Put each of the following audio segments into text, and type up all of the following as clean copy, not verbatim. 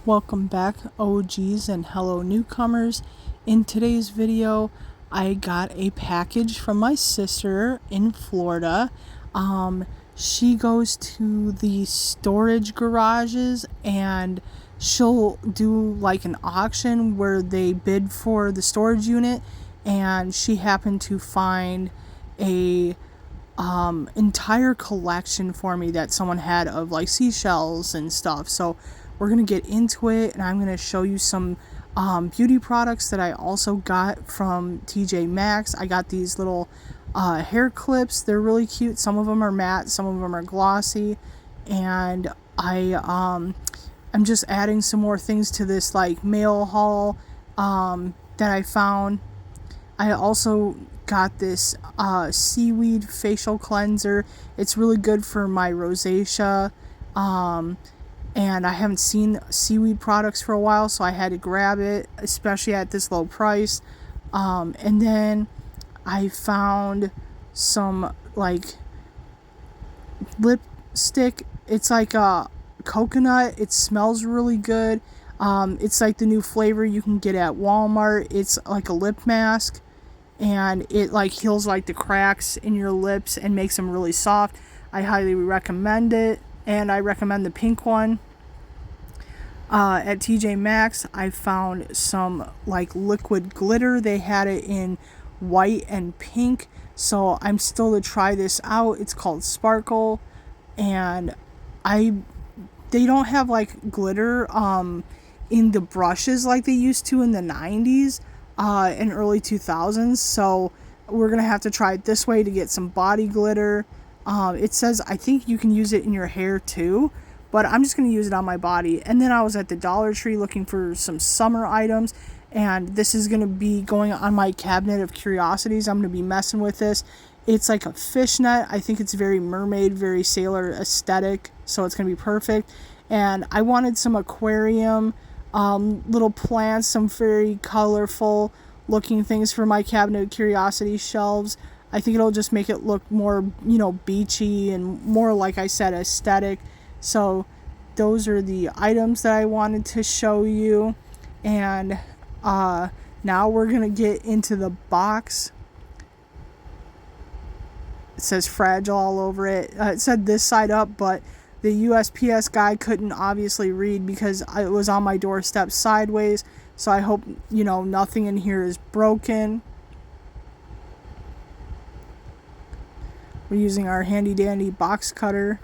Welcome back, OGs, and hello newcomers. In today's video, I got a package from my sister in Florida. She goes to the storage garages and she'll do like an auction where they bid for the storage unit, and she happened to find a entire collection for me that someone had of like seashells and stuff. So we're gonna get into it, and I'm gonna show you some beauty products that I also got from TJ Maxx. I got these little hair clips. They're really cute. Some of them are matte, some of them are glossy, and I'm just adding some more things to this like mail haul that I found. I also got this seaweed facial cleanser. It's really good for my rosacea, and I haven't seen seaweed products for a while, so I had to grab it, especially at this low price. And then I found some like lipstick. It's like a coconut. It smells really good. It's like the new flavor you can get at Walmart. It's like a lip mask, and it like heals like the cracks in your lips and makes them really soft. I highly recommend it, and I recommend the pink one. At TJ Maxx, I found some like liquid glitter. They had it in white and pink, so I'm still to try this out. It's called Sparkle, and they don't have like glitter in the brushes like they used to in the 90s and early 2000s, so we're gonna have to try it this way to get some body glitter. It says I think you can use it in your hair too, but I'm just gonna use it on my body. And then I was at the Dollar Tree looking for some summer items, and this is gonna be going on my cabinet of curiosities. I'm gonna be messing with this. It's like a fishnet. I think it's very mermaid, very sailor aesthetic, so it's gonna be perfect. And I wanted some aquarium little plants, some very colorful looking things for my cabinet of curiosity shelves. I think it'll just make it look more, beachy and more, like I said, aesthetic. So those are the items that I wanted to show you. And now we're gonna get into the box. It says fragile all over it. It said this side up, but the USPS guy couldn't obviously read because it was on my doorstep sideways. So I hope, nothing in here is broken. We're using our handy dandy box cutter.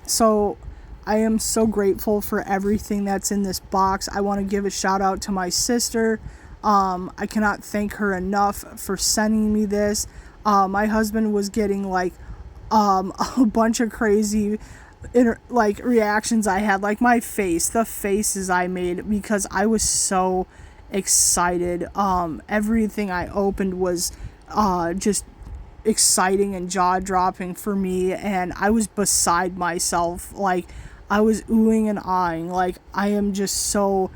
So I am so grateful for everything that's in this box. I want to give a shout out to my sister. I cannot thank her enough for sending me this. My husband was getting like a bunch of crazy reactions I had, like the faces I made, because I was so excited. Everything I opened was just exciting and jaw-dropping for me, and I was beside myself. Like, I was oohing and aahing. Like, I am just so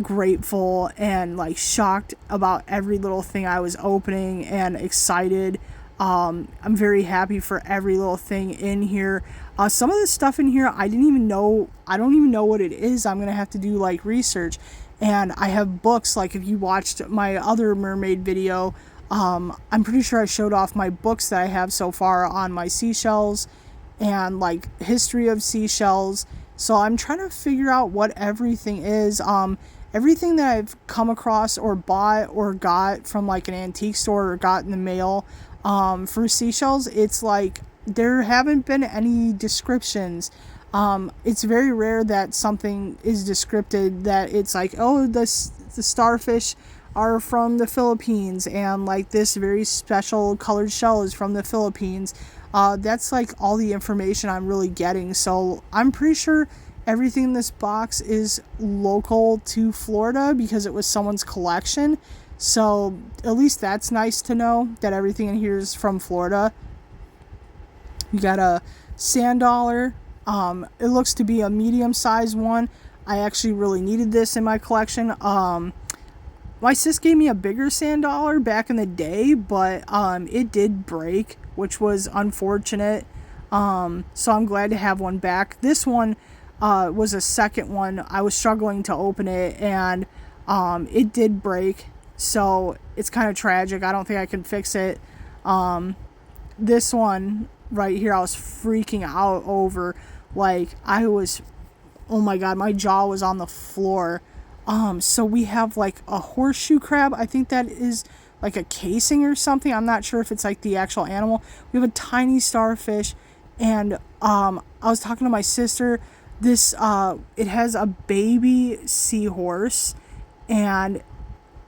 grateful and like shocked about every little thing I was opening, and excited. I'm very happy for every little thing in here. Some of the stuff in here I don't even know what it is. I'm gonna have to do like research. And I have books. Like, if you watched my other mermaid video, I'm pretty sure I showed off my books that I have so far on my seashells and like history of seashells. So I'm trying to figure out what everything is. Everything that I've come across or bought or got from like an antique store or got in the mail for seashells, it's like there haven't been any descriptions. It's very rare that something is descripted that it's like, oh, the starfish are from the Philippines, and like this very special colored shell is from the Philippines. That's like all the information I'm really getting. So I'm pretty sure everything in this box is local to Florida because it was someone's collection. So at least that's nice to know that everything in here is from Florida. You got a sand dollar. It looks to be a medium-sized one. I actually really needed this in my collection. My sis gave me a bigger sand dollar back in the day, but it did break, which was unfortunate. So I'm glad to have one back. This one was a second one. I was struggling to open it, and it did break. So it's kind of tragic. I don't think I can fix it. This one right here, I was freaking out over. Like, oh my God, my jaw was on the floor. So we have like a horseshoe crab. I think that is like a casing or something. I'm not sure if it's like the actual animal. We have a tiny starfish, and I was talking to my sister. This it has a baby seahorse and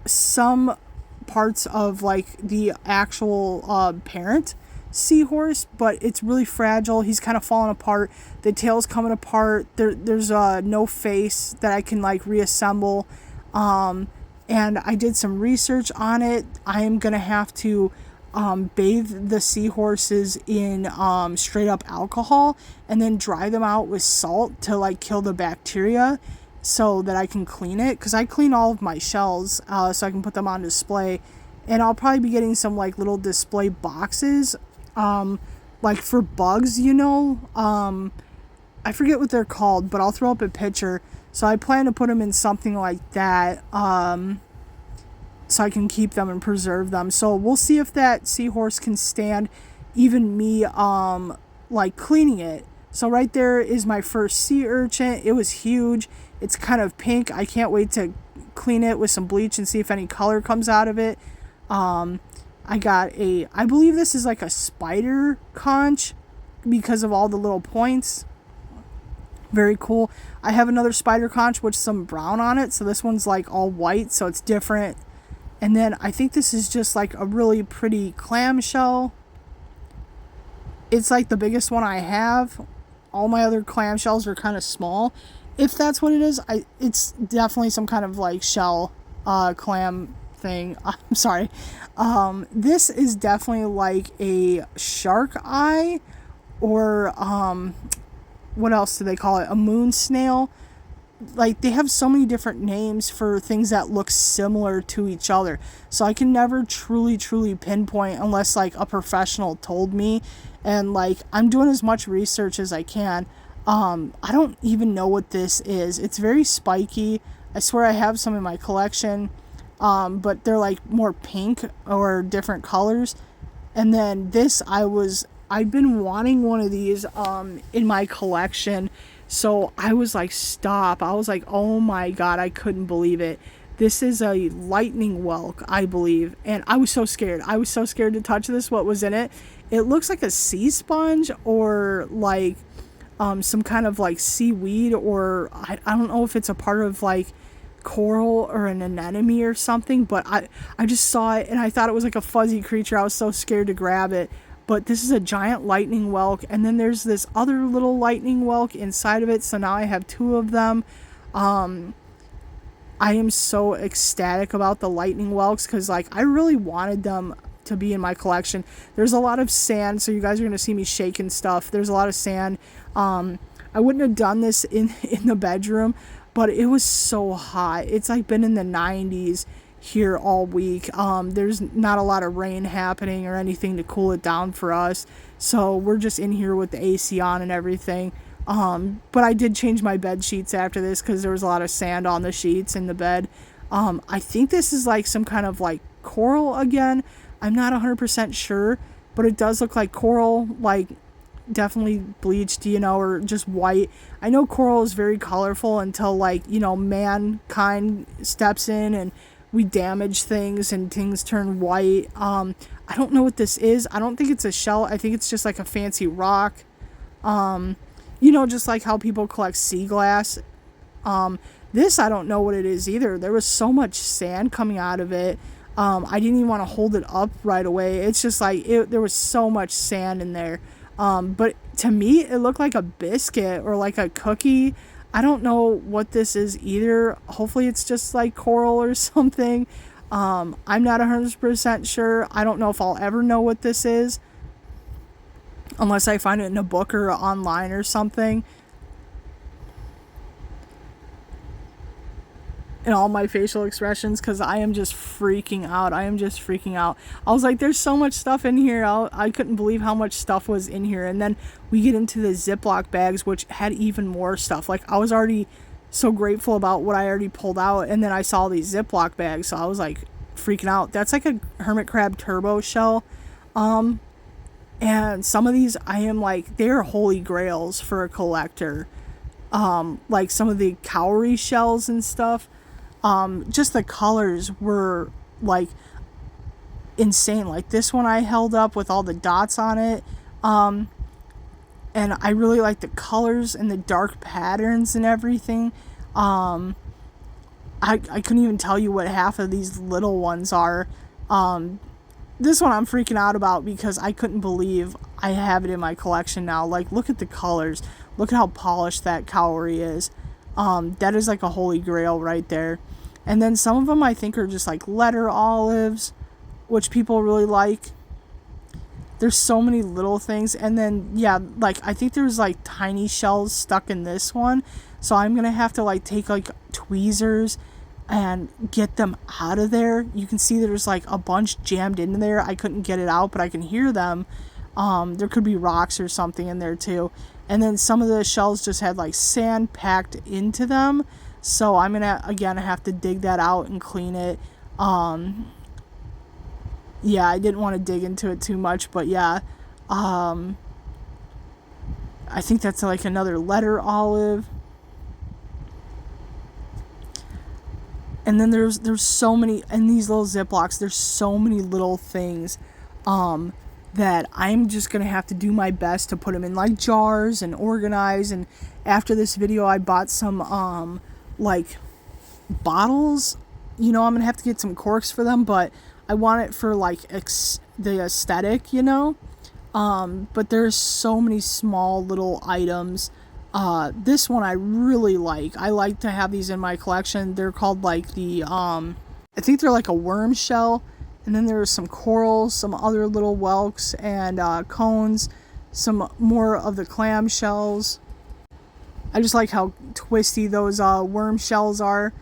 some parts of like the actual parent seahorse, but it's really fragile. He's kind of falling apart. The tail's coming apart. There's no face that I can like reassemble. And I did some research on it. I am gonna have to bathe the seahorses in straight up alcohol and then dry them out with salt to like kill the bacteria so that I can clean it, because I clean all of my shells so I can put them on display. And I'll probably be getting some like little display boxes like for bugs, I forget what they're called, but I'll throw up a picture. So I plan to put them in something like that so I can keep them and preserve them. So we'll see if that seahorse can stand even me like cleaning it. So right there is my first sea urchin. It was huge. It's kind of pink. I can't wait to clean it with some bleach and see if any color comes out of it. I believe this is like a spider conch because of all the little points. Very cool. I have another spider conch with some brown on it. So this one's like all white, so it's different. And then I think this is just like a really pretty clamshell. It's like the biggest one I have. All my other clamshells are kind of small. If that's what it is, it's definitely some kind of like shell clam thing. I'm sorry. This is definitely like a shark eye, or what else do they call it? A moon snail. Like, they have so many different names for things that look similar to each other. So I can never truly pinpoint unless like a professional told me. And like, I'm doing as much research as I can. I don't even know what this is. It's very spiky. I swear I have some in my collection. But they're like more pink or different colors. And then this, I've been wanting one of these in my collection. So I was like, stop. I was like, oh my God, I couldn't believe it. This is a lightning whelk, I believe. And I was so scared. I was so scared to touch this, what was in it. It looks like a sea sponge or like some kind of like seaweed, or I don't know if it's a part of like coral or an anemone or something, but I just saw it and I thought it was like a fuzzy creature. I was so scared to grab it. But this is a giant lightning whelk, and then there's this other little lightning whelk inside of it, so now I have two of them. I am so ecstatic about the lightning whelks because like I really wanted them to be in my collection. There's a lot of sand, so you guys are going to see me shaking stuff. There's a lot of sand. I wouldn't have done this in the bedroom, but it was so hot. It's like been in the 90s here all week. There's not a lot of rain happening or anything to cool it down for us, so we're just in here with the AC on and everything. But I did change my bed sheets after this because there was a lot of sand on the sheets in the bed. I think this is like some kind of like coral again. I'm not 100% sure, but it does look like coral, like definitely bleached, or just white. I know coral is very colorful until like, mankind steps in and we damage things and things turn white. I don't know what this is. I don't think it's a shell. I think it's just like a fancy rock. Just like how people collect sea glass. This, I don't know what it is either. There was so much sand coming out of it. I didn't even want to hold it up right away. It's just like, there was so much sand in there. But to me, it looked like a biscuit or like a cookie. I don't know what this is either. Hopefully it's just like coral or something. I'm not 100% sure. I don't know if I'll ever know what this is unless I find it in a book or online or something. in all my facial expressions because I am just freaking out. I am just freaking out. I was like, there's so much stuff in here. I couldn't believe how much stuff was in here. And then we get into the Ziploc bags, which had even more stuff. Like, I was already so grateful about what I already pulled out, and then I saw these Ziploc bags, so I was like freaking out. That's like a hermit crab turbo shell. And some of these, I am like, they're holy grails for a collector. Like some of the cowrie shells and stuff. Just the colors were like insane. Like this one I held up with all the dots on it. And I really like the colors and the dark patterns and everything. I couldn't even tell you what half of these little ones are. This one I'm freaking out about because I couldn't believe I have it in my collection now. Like, look at the colors. Look at how polished that cowrie is. That is like a holy grail right there. And then some of them I think are just like letter olives, which people really like. There's so many little things. And then, yeah, like I think there's like tiny shells stuck in this one. So I'm going to have to like take like tweezers and get them out of there. You can see there's like a bunch jammed into there. I couldn't get it out, but I can hear them. There could be rocks or something in there too. And then some of the shells just had like sand packed into them. So I'm going to, again, have to dig that out and clean it. Yeah, I didn't want to dig into it too much, but yeah. I think that's like another letter olive. And then there's so many, in these little Ziplocs, there's so many little things that I'm just going to have to do my best to put them in like jars and organize. And after this video, I bought some like bottles. You know, I'm going to have to get some corks for them, but I want it for like the aesthetic, you know. But there's so many small little items. This one I really like. I like to have these in my collection. They're called like the, I think they're like a worm shell. And then there's some corals, some other little whelks and cones, some more of the clam shells. I just like how twisty those worm shells are.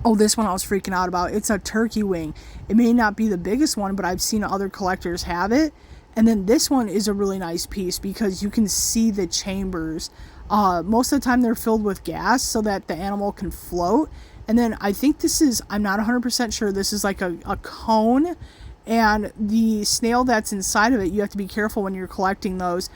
Oh, this one I was freaking out about. It's a turkey wing. It may not be the biggest one, but I've seen other collectors have it. And then this one is a really nice piece because you can see the chambers. Most of the time they're filled with gas so that the animal can float. And then I think this is, I'm not 100% sure, this is like a cone. And the snail that's inside of it, you have to be careful when you're collecting those.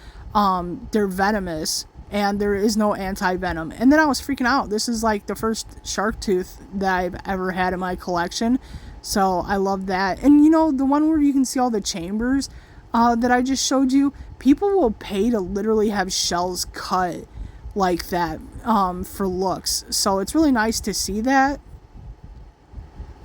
They're venomous and there is no anti-venom. And then I was freaking out. This is like the first shark tooth that I've ever had in my collection. So I love that. And you know, the one where you can see all the chambers that I just showed you, people will pay to literally have shells cut like that for looks. So it's really nice to see that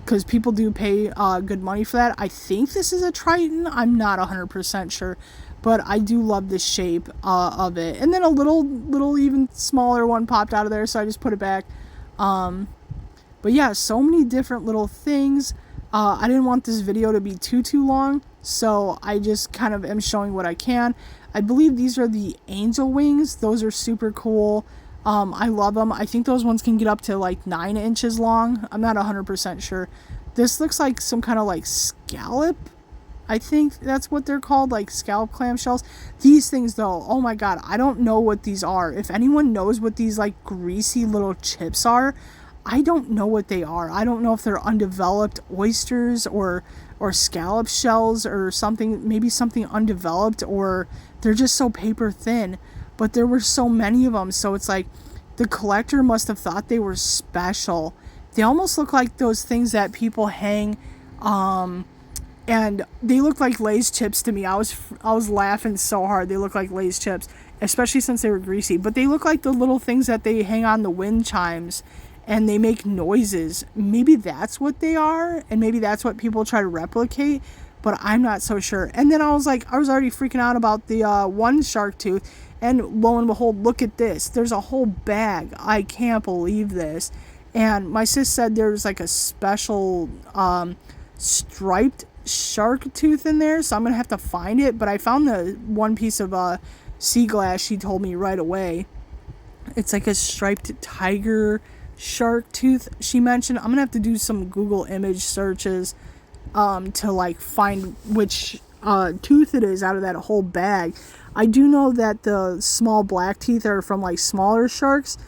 because people do pay good money for that. I think this is a Triton. I'm not 100% sure, but I do love the shape of it. And then a little even smaller one popped out of there, so I just put it back. But yeah, so many different little things. I didn't want this video to be too long, so I just kind of am showing what I can. I believe these are the angel wings. Those are super cool. I love them. I think those ones can get up to like 9 inches long. I'm not 100% sure. This looks like some kind of like scallop. I think that's what they're called, like scallop clam shells. These things though, oh my god, I don't know what these are. If anyone knows what these like greasy little chips are, I don't know what they are. I don't know if they're undeveloped oysters or scallop shells or something, maybe something undeveloped, or they're just so paper thin. But there were so many of them, so it's like the collector must have thought they were special. They almost look like those things that people hang, and they look like Lay's chips to me. I was laughing so hard. They look like Lay's chips, especially since they were greasy. But they look like the little things that they hang on the wind chimes, and they make noises. Maybe that's what they are, and maybe that's what people try to replicate, but I'm not so sure. And then I was already freaking out about the one shark tooth, and lo and behold, look at this. There's a whole bag. I can't believe this. And my sis said there's like a special striped shark tooth in there, so I'm gonna have to find it. But I found the one piece of sea glass she told me right away. It's like a striped tiger shark tooth she mentioned. I'm gonna have to do some Google image searches to like find which tooth it is out of that whole bag. I do know that the small black teeth are from like smaller sharks,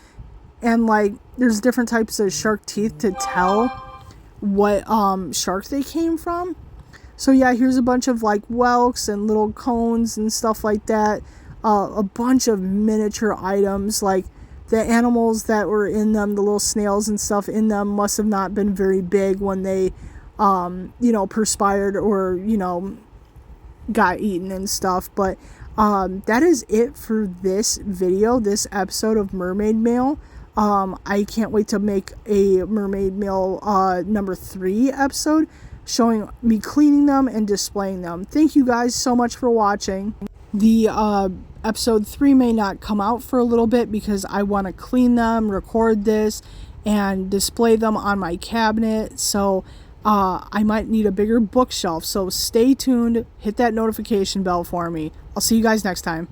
and like there's different types of shark teeth to tell what shark they came from. So yeah, here's a bunch of like whelks and little cones and stuff like that. A bunch of miniature items, like the animals that were in them, the little snails and stuff in them must have not been very big when they, perspired or, got eaten and stuff. But that is it for this video, this episode of Mermaid Mail. I can't wait to make a Mermaid Mail number 3 episode showing me cleaning them and displaying them. Thank you guys so much for watching. The episode 3 may not come out for a little bit because I want to clean them, record this, and display them on my cabinet. So I might need a bigger bookshelf. So stay tuned. Hit that notification bell for me. I'll see you guys next time.